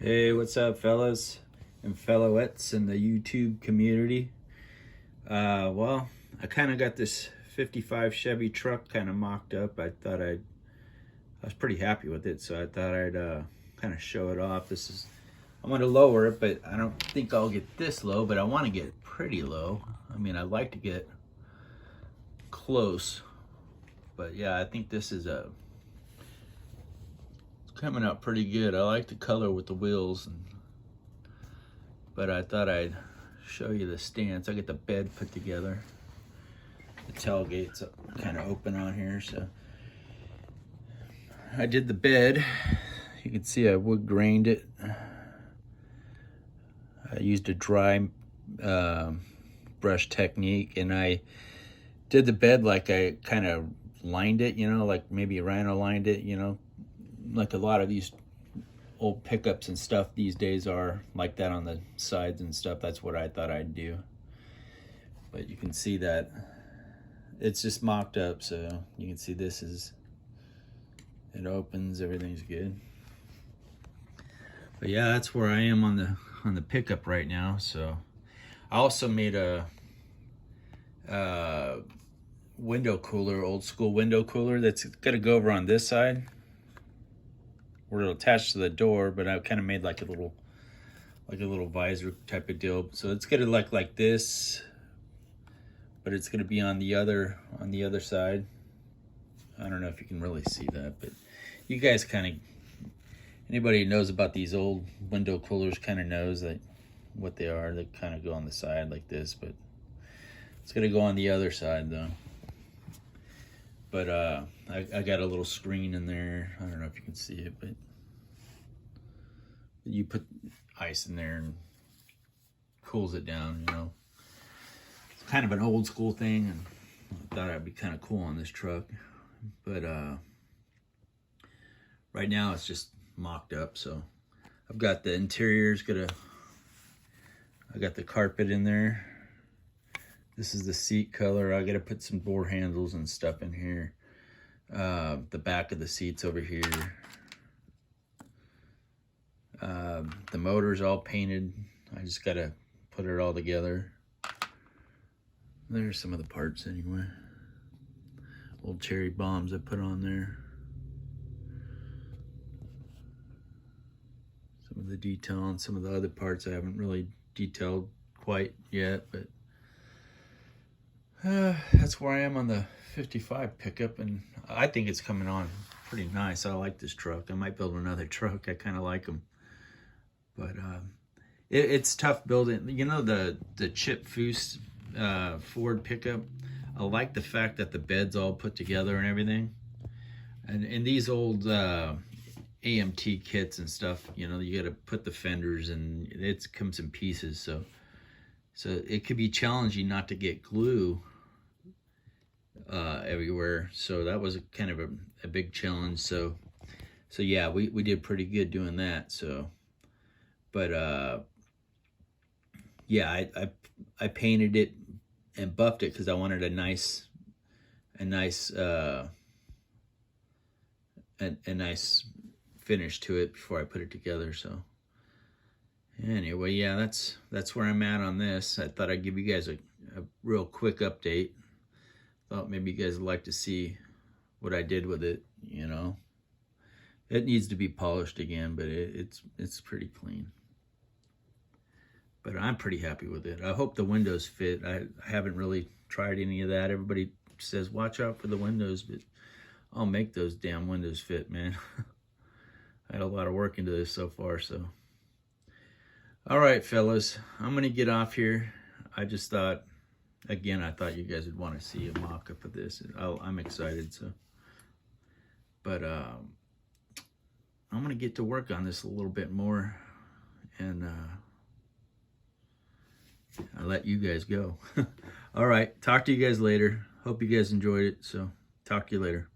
Hey, what's up, fellas and fellowettes in the YouTube community? Well, I kind of got this 55 Chevy truck kind of mocked up. I was pretty happy with it, so I thought I'd kind of show it off. I'm going to lower it, but I don't think I'll get this low, but I want to get pretty low. I mean, I'd like to get close, but yeah, I think this is coming out pretty good. I like the color with the wheels, but I thought I'd show you the stance. I get the bed put together. The tailgate's kind of open on here, so I did the bed. You can see I wood grained it. I used a dry brush technique, and I did the bed like I kind of lined it, like maybe Rhino lined it, like a lot of these old pickups and stuff these days are like that on the sides and stuff. That's what I thought I'd do. But you can see that it's just mocked up, so you can see it opens, everything's good. But yeah, that's where I am on the pickup right now. So I also made a window cooler, old school window cooler that's gonna go over on this side where it'll attach to the door, but I kind of made like a little visor type of deal. So it's gonna look like this, but it's gonna be on the other side. I don't know if you can really see that, but you guys anybody who knows about these old window coolers kind of knows that what they are. They kind of go on the side like this, but it's gonna go on the other side though. But I got a little screen in there. I don't know if you can see it, but you put ice in there and cools it down, It's kind of an old school thing, and I thought it'd be kind of cool on this truck. But right now it's just mocked up, so I've got the interiors I got the carpet in there. This is the seat color. I gotta put some door handles and stuff in here. The back of the seats over here. The motor's all painted. I just gotta put it all together. There's some of the parts anyway. Old cherry bombs I put on there. Some of the detail on some of the other parts I haven't really detailed quite yet, but that's where I am on the 55 pickup, and I think it's coming on pretty nice. I like this truck. I might build another truck. I kind of like them, but it's tough building. The Chip Foose Ford pickup. I like the fact that the bed's all put together and everything. And in these old AMT kits and stuff, you got to put the fenders, and it comes in pieces. So it could be challenging not to get glue everywhere. So that was kind of a big challenge. So yeah, we did pretty good doing that. So, but yeah, I painted it and buffed it because I wanted a nice finish to it before I put it together. So anyway, yeah, that's where I'm at on this. I thought I'd give you guys a real quick update. Thought maybe you guys would like to see what I did with it. It needs to be polished again, but it's pretty clean. But I'm pretty happy with it. I hope the windows fit. I haven't really tried any of that. Everybody says watch out for the windows, but I'll make those damn windows fit, man. I had a lot of work into this so far. So all right, fellas, I'm gonna get off here. I just thought, again, I thought you guys would want to see a mock-up of this. I'm excited. So, but I'm gonna get to work on this a little bit more, and I'll let you guys go. All right, talk to you guys later. Hope you guys enjoyed it. So talk to you later.